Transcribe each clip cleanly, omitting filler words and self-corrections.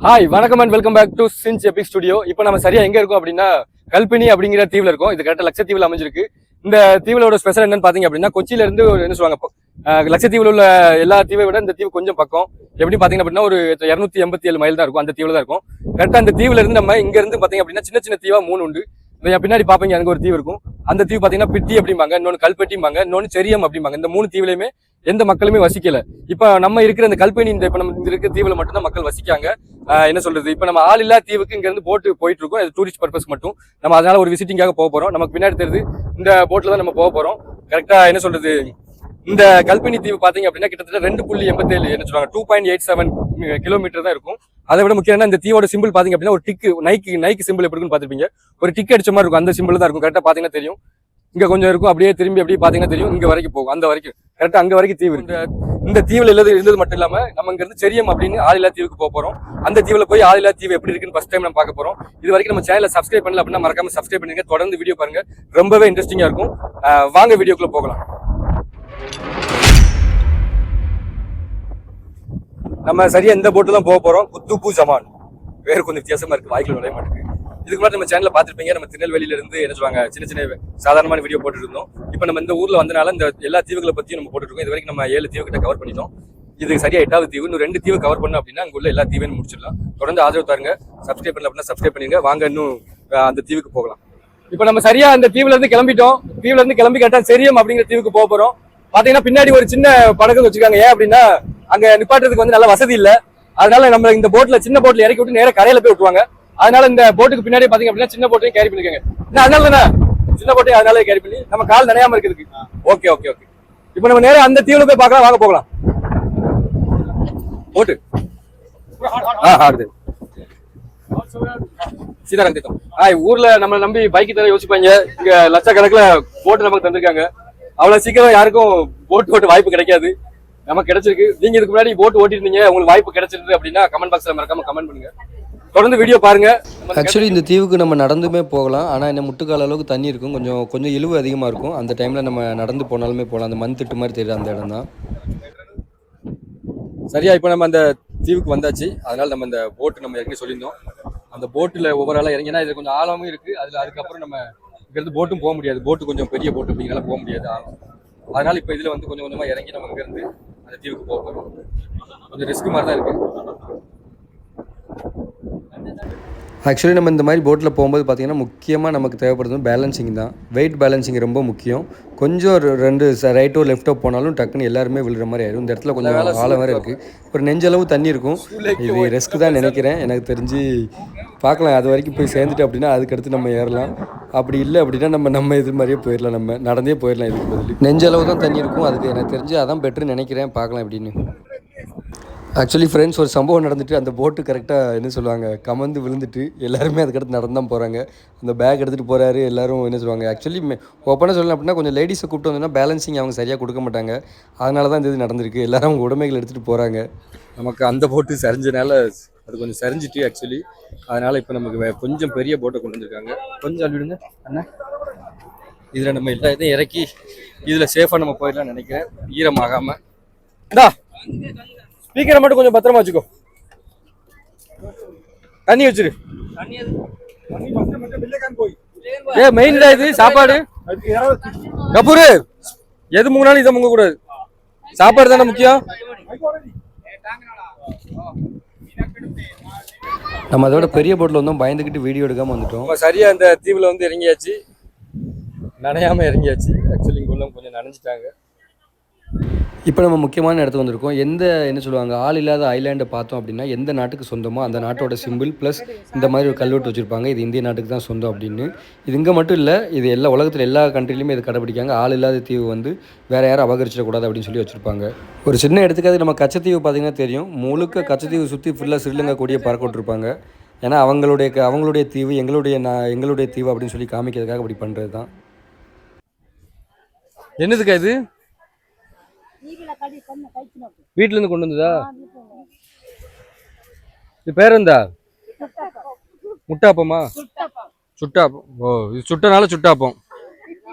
Hi வணக்கம் and welcome back to cinch epic studio. இப்போ நம்ம சரியா எங்க இருக்கோம் அப்படின்னா கல்பினி அப்படிங்கிற தீவுல இருக்கோம். இது கரெக்டா லட்சத்தீவுல அமைஞ்சிருக்கு. இந்த தீவுலோட ஸ்பெஷல் என்னன்னு பாத்தீங்க அப்படின்னா கொச்சியில இருந்து ஒரு என்ன சொல்லுவாங்க லட்சத்தீவுல உள்ள எல்லா தீவை விட இந்த தீவு கொஞ்சம் பக்கம். எப்படி பாத்தீங்க அப்படின்னா ஒரு 287 மைல் தான் இருக்கும். அந்த தீவுல தான் இருக்கும். கரெக்டா அந்த தீவுல இருந்து நம்ம இங்க இருந்து பாத்தீங்க அப்படின்னா சின்ன சின்ன தீவா 3 உண்டு. பின்னாடி பாப்பீங்க அங்க ஒரு தீவு இருக்கும். அந்த தீவு பாத்தீங்கன்னா பிட்டி அப்படிம்பாங்க, இன்னொன்னு கல்பெட்டிம்பாங்க, இன்னொன்னு செரியம் அப்படிம்பாங்க. இந்த 3 தீவுலையுமே எந்த மக்களுமே வசிக்கல. இப்ப நம்ம இருக்கிற இந்த கல்பெனி இப்ப நம்ம இருக்கிற தீவுல மட்டும் தான் மக்கள் வசிக்காங்க. என்ன சொல்றது, இப்ப நம்ம ஆள் இல்லா தீவுக்கு இங்க இருந்து போட்டு போயிட்டு இருக்கோம். அது டூரிஸ்ட் பர்பஸ் மட்டும். நம்ம அதனால ஒரு விசிட்டிங்காக போக போறோம். நமக்கு பின்னாடி தெரியுது இந்த போட்ல தான் நம்ம போக போறோம். கரெக்டா என்ன சொல்றது, இந்த கல்பெனி தீவு பாத்தீங்க அப்படின்னா கிட்டத்தட்ட 2.87 என்ன சொல்றாங்க 2.87 கிலோமீட்டர் தான் இருக்கும். அதை விட முக்கியம் இந்த தீவோட சிம்பிள் பாத்தீங்க அப்படின்னா ஒரு டிக்கு நைக்கு சிம்பிள் எப்படி இருக்குன்னு பாத்துருப்பீங்க. ஒரு டிக் அடிச்ச மாதிரி இருக்கும். அந்த சிம்பிள் தான் இருக்கும். கரெக்டா பாத்தீங்கன்னா தெரியும். இங்க கொஞ்சம் இருக்கும், அப்படியே திரும்பி அப்படியே பாத்தீங்கன்னா தெரியும். இங்க வரைக்கும் போகும். அந்த வரைக்கும் கரெக்டா அங்க வரைக்கும் தீவு இருக்கு. இந்த தீவுல இருந்தது மட்டும் இல்லாம நம்ம இங்க இருந்து செரியம் அப்படின்னு ஆளில்லா தீவுக்கு போக போறோம். அந்த தீவுல போய் ஆளில்லா தீவு எப்படி இருக்குன்னு ஃபர்ஸ்ட் டைம் நம்ம பார்க்க போறோம். இது வரைக்கும் நம்ம சேனலை சப்ஸ்கிரைப் பண்ணல அப்படின்னா மறக்காம சப்ஸ்கிரைப் பண்ணுங்க. தொடர்ந்து வீடியோ பாருங்க, ரொம்பவே இன்ட்ரெஸ்டிங்கா இருக்கும். வாங்க வீடியோக்குள்ள போகலாம். நம்ம சரியா இந்த போட்டு தான் போக போறோம். குத்துப்பு ஜமான் வேறு கொஞ்சம் வித்தியாசமா இருக்கு, வாய்க்குள்ள நுழைய மாட்டேங்குது. இதுக்கு முன்னாடி நம்ம சேனல்ல பாத்திருப்பீங்க, நம்ம திருநெல்வேலியில இருந்து என்ன சொல்லுவாங்க சின்ன சின்ன சாதாரணமான வீடியோ போட்டு இருந்தோம். இப்போ நம்ம இந்த ஊர்ல வந்தனால இந்த எல்லா தீவுகளை பத்தியும் நம்ம போட்டுருக்கோம். இது வரைக்கும் நம்ம 7 தீவு கிட்ட கவர் பண்ணிட்டோம். இது சரியா 8வது தீவு. இன்னும் 2 தீவு கவர் பண்ணோம் அப்படின்னா அங்க உள்ள எல்லா தீவையும் முடிச்சிடலாம். தொடர்ந்து ஆதரவு தாருங்க. சப்ஸ்கிரைப் பண்ணல அப்படின்னா சப்ஸ்கிரைப் பண்ணுங்க. வாங்க இன்னும் அந்த தீவுக்கு போகலாம். இப்போ நம்ம சரியா அந்த தீவுல இருந்து கிளம்பிட்டோம். தீவுல இருந்து கிளம்பி கரெக்டா செரியம் அப்படிங்கிற தீவுக்கு போக போறோம். பாத்தீங்கன்னா பின்னாடி ஒரு சின்ன படகு வச்சிருக்காங்க. ஏன் அப்படின்னா அங்க நிப்பாட்டுறதுக்கு வந்து நல்ல வசதி இல்ல. அதனால நம்ம இந்த போட்ல சின்ன போட்ல இறக்கி விட்டு நேரம் கரையில போய் விட்டுருவாங்க. அதனால இந்த போட்டுக்கு பின்னாடி பாத்தீங்க அப்படின்னா சின்ன போட்டையும் கேரி பண்ணிருக்காங்க. அதனால தானே சின்ன போட்டையும் அதனால கேரி பண்ணி நம்ம கால் நனையாம இருக்கிறதுக்கு. Okay okay okay. இப்போ நம்ம நேரம் அந்த தீவுல போய் பார்க்கலாம். வாங்க போகலாம். போட்டு சீதாராம் திட்டம். ஊர்ல நம்ம நம்பி பைக்கு தர யோசிப்பாங்க. இங்க லட்சக்கணக்குல போட்டு நமக்கு தந்திருக்காங்க. அவ்வளவு சீக்கிரம் யாருக்கும் போட்டு ஓட்டு வாய்ப்பு கிடைக்காது. நமக்கு கிடைச்சிருக்கு. நீங்க இதுக்கு முன்னாடி போட்டு ஓட்டிருந்தீங்க, உங்களுக்கு வாய்ப்பு கிடைச்சிருக்கு அப்படின்னா கமெண்ட் பாக்ஸ்ல மறக்காம கமெண்ட் பண்ணுங்க. தொடர்ந்து வீடியோ பாருங்க. ஆக்சுவலி இந்த தீவுக்கு நம்ம நடந்துமே போகலாம். ஆனால் என்ன முட்டுக்கால அளவுக்கு தண்ணி இருக்கும். கொஞ்சம் இழுவு அதிகமாக இருக்கும். அந்த டைமில் நம்ம நடந்து போனாலுமே போகலாம். அந்த மண் திட்டு மாதிரி தெரியுது அந்த இடம் தான். சரியா இப்போ நம்ம அந்த தீவுக்கு வந்தாச்சு. அதனால நம்ம இந்த போட்டு நம்ம ஏற்கனவே சொல்லியிருந்தோம். அந்த போட்டில் ஒவ்வொரு ஆளாக இறங்கினா இது கொஞ்சம் ஆழமும் இருக்கு. அதுக்கப்புறம் நம்ம இங்கிருந்து போட்டும் போக முடியாது. போட்டு கொஞ்சம் பெரிய போட்டு அப்படிங்கிறனால போக முடியாது ஆழம். அதனால இப்போ இதில் வந்து கொஞ்சம் கொஞ்சமாக இறங்கி நம்ம இங்கேருந்து அந்த தீவுக்கு போக போகிறோம். கொஞ்சம் ரிஸ்க் மாதிரி தான் இருக்கு. ஆக்சுவலி நம்ம இந்த மாதிரி போட்டில் போகும்போது பார்த்திங்கன்னா முக்கியமாக நமக்கு தேவைப்படுறது பேலன்சிங் தான். வெயிட் பேலன்சிங் ரொம்ப முக்கியம். கொஞ்சம் 2 ரைட்டோ லெஃப்ட்டோ போனாலும் டக்குன்னு எல்லாருமே விழுற மாதிரி ஆயிடும். இந்த இடத்துல கொஞ்சம் ஆழம் வேறு இருக்குது. ஒரு நெஞ்சளவு தண்ணி இருக்கும். இது ரிஸ்க் தான் நினைக்கிறேன். எனக்கு தெரிஞ்சு பார்க்கலாம். அது வரைக்கும் போய் சேர்ந்துட்டு அப்படின்னா அதுக்கடுத்து நம்ம ஏறலாம். அப்படி இல்லை அப்படின்னா நம்ம இது மாதிரியே போயிடலாம். நம்ம நடந்தே போயிடலாம். இதுக்கு பதில் நெஞ்சளவு தான் தண்ணி இருக்கும். அதுக்கு எனக்கு தெரிஞ்சு அதான் பெட்டர்னு நினைக்கிறேன். பார்க்கலாம் எப்படின்னு. ஆக்சுவலி ஃப்ரெண்ட்ஸ், ஒரு சம்பவம் நடந்துட்டு அந்த போட்டு கரெக்டாக என்ன சொல்லுவாங்க கமந்து விழுந்துட்டு எல்லாருமே அதுக்கடுத்து நடந்து தான் போகிறாங்க. அந்த பேக் எடுத்துகிட்டு போகிறாரு. எல்லோரும் என்ன சொல்லுவாங்க ஆக்சுவலி ஓப்பனாக சொல்லணும் அப்படின்னா கொஞ்சம் லேடிஸை கூப்பிட்டு வந்தோன்னா பேலன்சிங் அவங்க சரியாக கொடுக்க மாட்டாங்க. அதனால தான் இந்த இது நடந்திருக்கு. எல்லோரும் அவங்க உடைமைகள் எடுத்துகிட்டு போகிறாங்க. நமக்கு அந்த போட்டு சரிஞ்சனால அது கொஞ்சம் சரிஞ்சிட்டு ஆக்சுவலி. அதனால் இப்போ நமக்கு கொஞ்சம் பெரிய போட்டை கொண்டு வந்திருக்காங்க. கொஞ்சம் அள்ளிவிடுங்க அண்ணா. இதில் நம்ம எல்லா இதையும் இறக்கி இதில் சேஃபாக நம்ம போயிடலாம்னு நினைக்கிறேன். ஈரமாகாமல். இந்தா ஸ்பீக்கரை மட்டும் கொஞ்சம் பத்திரமா வச்சுக்கோ. தண்ணி வச்சிரு. மெயின் தான் இது. சாப்பாடு கபூரு எது முங்கினாலும் இதை முங்க கூடாது. சாப்பாடு தானே முக்கியம். நம்ம அதோட பெரிய போட்டில் வந்தோம். பயந்துக்கிட்டு வீடியோ எடுக்காமல் வந்துட்டோம். சரியா இந்த தீவில் வந்து இறங்கியாச்சு. நனையாம இறங்கியாச்சு. ஆக்சுவலி இங்கே உள்ள கொஞ்சம் நனைஞ்சிட்டாங்க. இப்போ நம்ம முக்கியமான இடத்துக்கு வந்திருக்கோம். என்ன சொல்லுவாங்க ஆள் இல்லாத ஐலாண்டை பார்த்தோம் அப்படின்னா எந்த நாட்டுக்கு சொந்தமோ அந்த நாட்டோட சிம்பிள் ப்ளஸ் இந்த மாதிரி ஒரு கல்வெட்டு வச்சுருப்பாங்க. இது இந்திய நாட்டுக்கு தான் சொந்தம் அப்படின்னு. இது இங்கே மட்டும் இல்லை, இது எல்லா உலகத்தில் எல்லா கண்ட்ரிலையுமே இது கடைப்பிடிக்காங்க. ஆள் இல்லாத தீவு வந்து வேறு யாரும் அபகரிச்சிடக்கூடாது அப்படின்னு சொல்லி வச்சுருப்பாங்க. ஒரு சின்ன எடுத்துக்காது நம்ம கச்சத்தீவு பார்த்திங்கன்னா தெரியும். முழுக்க கச்சத்தீவு சுற்றி ஃபுல்லாக ஸ்ரீலங்கா கூடிய பறக்க விட்டுருப்பாங்க. ஏன்னா அவங்களுடைய தீவு எங்களுடைய தீவு அப்படின்னு சொல்லி காமிக்கிறதுக்காக அப்படி பண்ணுறது தான். என்னதுக்கா இது? வீட்டுல இருந்து கொண்டு வந்ததா? இது பேர் இருந்தா முட்டாப்பமா? சுட்டாப்பம். ஓ, இது சுட்டனால சுட்டாப்பம்.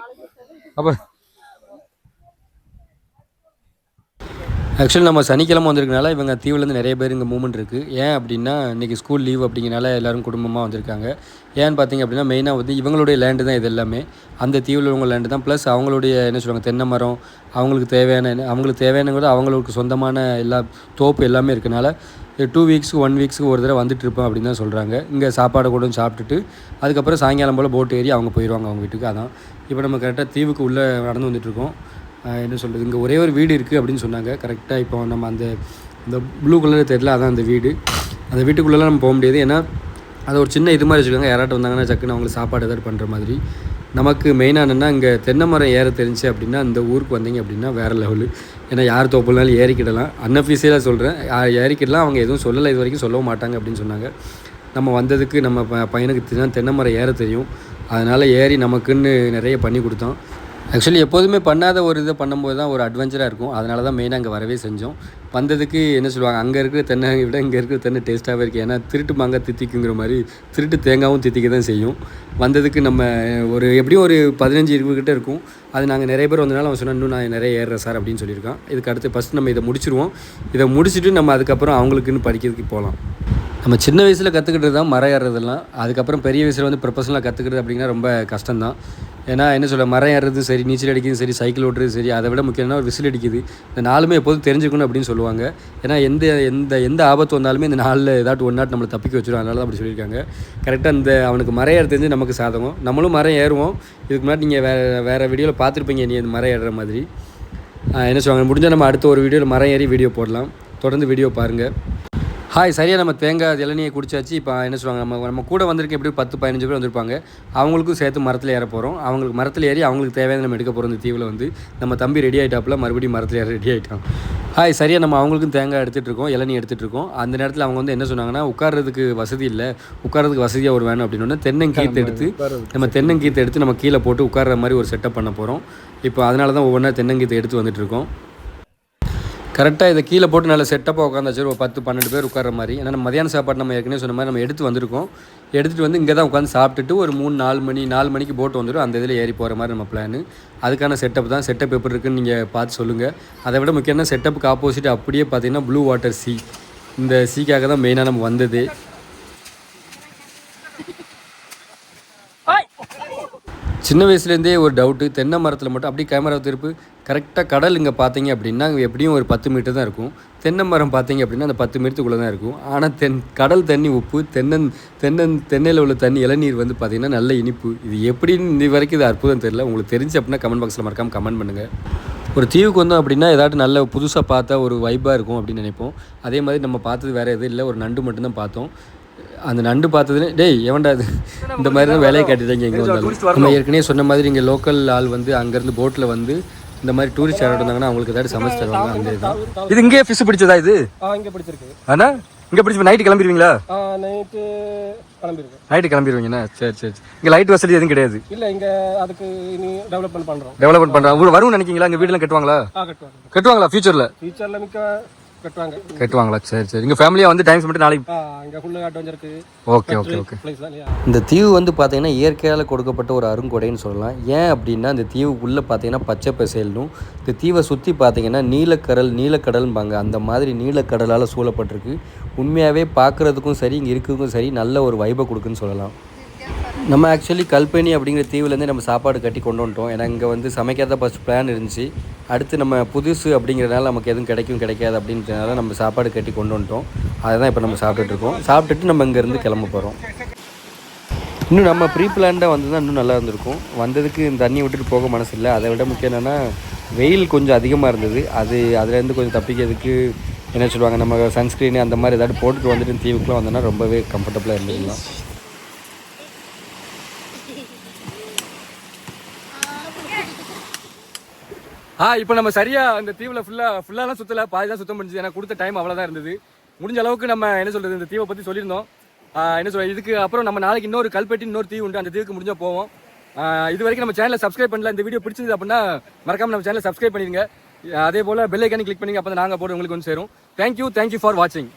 அப்ப ஆக்சுவலி நம்ம சனிக்கிழமை வந்திருக்கனால இவங்க தீவுலேருந்து நிறைய பேர் இங்கே மூவ்மெண்ட் இருக்குது. ஏன் அப்படின்னா இன்றைக்கி ஸ்கூல் லீவ் அப்படிங்கிறனால எல்லோரும் குடும்பமாக வந்திருக்காங்க. ஏன்னு பார்த்தீங்க அப்படின்னா மெயினாக வந்து இவங்களுடைய லேண்டு தான் இது எல்லாமே. அந்த தீவில் உள்ள லேண்டு தான். ப்ளஸ் அவங்களுடைய என்ன சொல்லுவாங்க தென்னை மரம் அவங்களுக்கு தேவையான கூட அவங்களுக்கு சொந்தமான எல்லா தோப்பு எல்லாமே இருக்கனால 2 வீக்ஸுக்கு 1 வீக்ஸுக்கு ஒரு தடவை வந்துட்டு இருப்போம் அப்படின்னு தான் சொல்கிறாங்க. இங்கே சாப்பாடு கூட சாப்பிட்டுட்டு அதுக்கப்புறம் சாயங்காலம் போல் போட் ஏறி அவங்க போயிடுவாங்க அவங்க வீட்டுக்கு. அதான் இப்போ நம்ம கரெக்டாக தீவுக்கு உள்ளே நடந்து வந்துட்டுருக்கோம். என்ன சொல்கிறது இங்கே ஒரே ஒரு வீடு இருக்குது அப்படின்னு சொன்னாங்க. கரெக்டாக இப்போ நம்ம இந்த ப்ளூ கலர் தெரியல அதான் அந்த வீடு. அந்த வீட்டுக்குள்ளெலாம் நம்ம போக முடியாது. ஏன்னா அது ஒரு சின்ன இது மாதிரி வச்சுருக்காங்க. யாராட்டும் வந்தாங்கன்னா சக்குன்னு அவங்களுக்கு சாப்பாடு ஏதாவது பண்ணுற மாதிரி. நமக்கு மெயினாக என்னென்னா இங்கே தென்னை மரம் ஏற தெரிஞ்சு அப்படின்னா இந்த ஊருக்கு வந்தீங்க அப்படின்னா வேறு லெவலு. ஏன்னா யார் தோப்புனாலும் ஏறிக்கிடலாம். அன்அஃபீஷியலாக சொல்கிறேன், ஏறிக்கிடலாம். அவங்க எதுவும் சொல்லலை, இது வரைக்கும் சொல்லவும் மாட்டாங்க அப்படின்னு சொன்னாங்க. நம்ம வந்ததுக்கு நம்ம பையனுக்கு தென்னை மரம் ஏற தெரியும். அதனால் ஏறி நமக்குன்னு நிறைய பண்ணி கொடுத்தோம். ஆக்சுவலி எப்போதுமே பண்ணாத ஒரு இதை பண்ணும்போது தான் ஒரு அட்வென்ச்சராக இருக்கும். அதனால தான் மெயினாக அங்கே வரவே செஞ்சோம். வந்ததுக்கு என்ன சொல்லுவாங்க, அங்கே இருக்கிற தென்னை விட இங்கே இருக்கிற தென்னை டேஸ்ட்டாகவே இருக்குது. ஏன்னா திருட்டு மாங்காய் தித்திக்குங்கிற மாதிரி திருட்டு தேங்காயும் தித்திக்க தான் செய்யும். வந்ததுக்கு நம்ம எப்படியும் ஒரு 15-20 கிட்ட இருக்கும். அது நாங்கள் நிறைய பேர் வந்தனால அவன் சொன்னால் இன்னும் நான் நிறைய ஏறுறேன் சார் அப்படின்னு சொல்லியிருக்கான். இதுக்கு அடுத்து ஃபஸ்ட்டு நம்ம இதை முடிச்சிருவோம். இதை முடிச்சுட்டு நம்ம அதுக்கப்புறம் அவங்களுக்குன்னு படிக்கிறதுக்கு போகலாம். நம்ம சின்ன வயசில் கற்றுக்கிட்டது தான் மரம் ஏறுறதெல்லாம். அதுக்கப்புறம் பெரிய வயசில் வந்து ப்ரொஃபஷனலாக கற்றுக்கிறது அப்படின்னா ரொம்ப கஷ்டம்தான். ஏன்னா என்ன சொல்ல, மரம் ஏறுறது சரி, நீச்சல் அடிக்கிறது சரி, சைக்கிள் ஓட்டுறது சரி, அதை விட முக்கியமான ஒரு விசில் அடிக்குது. இந்த நாளுமே எப்போதும் தெரிஞ்சுக்கணும் அப்படின்னு சொல்லுவாங்க. ஏன்னா எந்த ஆபத்து வந்தாலுமே இந்த நாளில் ஏதாட்டு ஒன் நாட் நம்மளை தப்பிக்க வச்சிடும். அதனால தான் அப்படி சொல்லியிருக்காங்க. கரெக்டாக அவனுக்கு மரம் ஏற தெரிஞ்சு நமக்கு சாதகம். நம்மளும் மரம் ஏறுவோம். இதுக்கு முன்னாடி நீங்கள் வேறு வீடியோவில் பார்த்துருப்பீங்க நீ இந்த மரம் ஏறுற மாதிரி. என்ன சொல்லுவாங்க, முடிஞ்சால் நம்ம அடுத்த ஒரு வீடியோவில் மரம் ஏறி வீடியோ போடலாம். தொடர்ந்து வீடியோ பாருங்கள். ஹாய், சரியாக நம்ம தேங்காய் இளநியை குடிச்சாச்சு. இப்போ என்ன சொல்லுவாங்க, நம்ம கூட வந்திருக்க எப்படி 10-15 பேர் வந்திருப்பாங்க. அவங்களுக்கும் சேர்த்து மரத்தில் ஏற போகிறோம். அவங்களுக்கு மரத்தில் ஏறி அவங்களுக்கு தேவையான நம்ம எடுக்க போகிறோம். இந்த தீவில் வந்து நம்ம தம்பி ரெடி ஆகிட்டாப்புல, மறுபடியும் மரத்தில் ஏற ரெடி ஆகிட்டான். ஹாய், சரியாக நம்ம அவங்களுக்கும் தேங்காய் எடுத்துகிட்டு இருக்கோம், இளநீ எடுத்துகிட்டு இருக்கோம். அந்த நேரத்தில் அவங்க வந்து என்ன சொன்னாங்கன்னா, உட்கார்றதுக்கு வசதி இல்லை, உட்கார்றதுக்கு வசதியாக ஒரு வேணும் அப்படின்னு தென்னங்கீத்தை எடுத்து நம்ம கீழே போட்டு உட்கார்ற மாதிரி ஒரு செட்டப் பண்ண போகிறோம். இப்போ அதனால தான் ஒவ்வொன்றா தென்னங்கீத்தை எடுத்து வந்துட்டுருக்கோம். கரெக்டாக இதை கீழே போட்டு நல்லா செட்டப்பாக உட்காந்தாச்சு. ஒரு 10-12 பேர் உட்கார மாதிரி. ஏன்னா நம்ம மதியான சாப்பாடு நம்ம ஏற்கனவே சொன்ன மாதிரி நம்ம எடுத்து வந்திருக்கோம். எடுத்துகிட்டு வந்து இங்கே தான் உட்காந்து சாப்பிட்டுட்டு ஒரு 3-4 மணிக்கு போட்டு வந்துடும். அந்த இதில் ஏறி போகிற மாதிரி நம்ம பிளான். அதுக்கான செட்டப் தான். செட்டப் எப்படி இருக்குன்னு நீங்கள் பார்த்து சொல்லுங்கள். அதை விட முக்கியமாக செட்டப்புக்கு ஆப்போசிட் அப்படியே பார்த்தீங்கன்னா ப்ளூ வாட்டர் சீ. இந்த சீக்காக தான் மெயினாக நம்ம வந்தது. சின்ன வயசுலேருந்தே ஒரு டவுட்டு, தென்னை மரத்தில் மட்டும் அப்படியே கேமரா திருப்பு கரெக்டாக கடல் இங்கே பார்த்தீங்க அப்படின்னா எப்படியும் ஒரு 10 மீட்டர் தான் இருக்கும். தென்னை மரம் பார்த்தீங்க அப்படின்னா அந்த 10 மீட்டருக்குள்ளே தான் இருக்கும். ஆனால் கடல் தண்ணி உப்பு, தென்னையில் உள்ள தண்ணி இளநீர் வந்து பார்த்திங்கன்னா நல்ல இனிப்பு. இது எப்படின்னு இது வரைக்கும் இது அற்புதம் தெரியல. உங்களுக்கு தெரிஞ்சு அப்படின்னா கமெண்ட் பாக்ஸில் மறக்காமல் கமெண்ட் பண்ணுங்கள். ஒரு தீவுக்கு வந்தோம் அப்படின்னா ஏதாட்டும் நல்ல புதுசாக பார்த்தா ஒரு வைப்பாக இருக்கும் அப்படின்னு நினைப்போம். அதே மாதிரி நம்ம பார்த்தது வேறு எதுவும் இல்லை, ஒரு நண்டு மட்டும்தான் பார்த்தோம். அந்த நண்டு பார்த்ததுன்னு டேய் எவன்டா அது, இந்த மாதிரி தான் வேலையை காட்டிட்டாங்க எங்கே வந்தாலும். நம்ம ஏற்கனவே சொன்ன மாதிரி இங்கே லோக்கல் ஆள் வந்து அங்கேருந்து போட்டில் வந்து இந்த மாதிரி டூரிஸ்ட் யாராவது இருந்தாங்கன்னா அவங்களுக்கு ஏதாவது சமைச்சு தருவாங்க. அந்த இதுதான் இது. இங்கே ஃபிஷ் பிடிச்சதா இது? இங்கே பிடிச்சிருக்கு. ஆனால் இங்கே பிடிச்சி நைட்டு கிளம்பிடுவீங்களா? நைட்டு கிளம்பிடுவீங்கண்ணா. சரி. இங்கே லைட் வசதி எதுவும் கிடையாது இல்லை. இங்கே அதுக்கு டெவலப்மெண்ட் பண்ணுறாங்க. வரும்னு நினைக்கிங்களா? இங்கே வீடெல்லாம் கட்டுவாங்களா? கட்டுவாங்களா ஃபியூச்சரில் மிக்க கட்டுவாங்களா? சரி. இங்கே ஃபேமிலியாக வந்து டைம் ஸ்பெண்ட் நாளைக்கு. ஓகே. இந்த தீவு வந்து பார்த்தீங்கன்னா இயற்கையால் கொடுக்கப்பட்ட ஒரு அருங்கொடைன்னு சொல்லலாம். ஏன் அப்படின்னா இந்த தீவுக்குள்ளே பார்த்தீங்கன்னா பச்சை பசேல்னும், இந்த தீவை சுற்றி பார்த்தீங்கன்னா நீலக்கடல்பாங்க. அந்த மாதிரி நீலக்கடலால் சூழப்பட்டிருக்கு. உண்மையாகவே பார்க்குறதுக்கும் சரி, இங்கே இருக்கிறதுக்கும் சரி நல்ல ஒரு வைபை கொடுக்குன்னு சொல்லலாம். நம்ம ஆக்சுவலி கல்பனி அப்படிங்கிற தீவுலேருந்து நம்ம சாப்பாடு கட்டி கொண்டு வந்துட்டோம். ஏன்னா இங்கே வந்து சமைக்காத ஃபஸ்ட் பிளான் இருந்துச்சு. அடுத்து நம்ம புதுசு அப்படிங்கிறனால நமக்கு எதுவும் கிடைக்காது அப்படின்றதுனால நம்ம சாப்பாடு கட்டி கொண்டு வந்துட்டோம். அதை தான் இப்போ நம்ம சாப்பிட்டுட்ருக்கோம். சாப்பிட்டுட்டு நம்ம இங்கேருந்து கிளம்ப போகிறோம். இன்னும் நம்ம ப்ரீ பிளான்டாக வந்து தான் இன்னும் நல்லா இருந்திருக்கும். வந்ததுக்கு இந்த தண்ணி விட்டுட்டு போக மனசு இல்லை. அதை விட முக்கியம் என்னென்னா வெயில் கொஞ்சம் அதிகமாக இருந்தது. அதுலேருந்து கொஞ்சம் தப்பிக்கிறதுக்கு என்ன சொல்லுவாங்க, நம்ம சன்ஸ்க்ரீனு அந்த மாதிரி ஏதாவது போட்டுட்டு வந்துட்டு தீவுக்குலாம் வந்தோன்னா ரொம்பவே கம்ஃபர்டபுளாக இருந்துக்கலாம். இப்போ நம்ம சரியாக அந்த தீவில் ஃபுல்லாலாம் சுற்றலை, பாதி தான் சுத்தம் பண்ணிச்சு. ஏன்னா கொடுத்த டைம் அவ்வளோதான் இருந்தது. முடிஞ்ச அளவுக்கு நம்ம என்ன சொல்கிறது இந்த தீவை பற்றி சொல்லியிருந்தோம். என்ன சொல்கிறது, இதுக்கு அப்புறம் நம்ம நாளைக்கு இன்னொரு கல்பெட்டி இன்னொரு தீவு உண்டு, அந்த தீவுக்கு முடிஞ்சால் போவோம். இது வரைக்கும் நம்ம சேனலை சப்ஸ்கிரைப் பண்ணல. இந்த வீடியோ பிடிச்சிருந்தது அப்படின்னா மறக்காமல் நம்ம சேனலை சப்ஸ்கிரைப் பண்ணிடுங்க. அதே போல் பெல் ஐக்கானே கிளிக் பண்ணிங்க. அப்போ தான் நாங்கள் போட்டு உங்களுக்கு வந்து சேரும். தேங்க்யூ ஃபார் வாட்சிங்.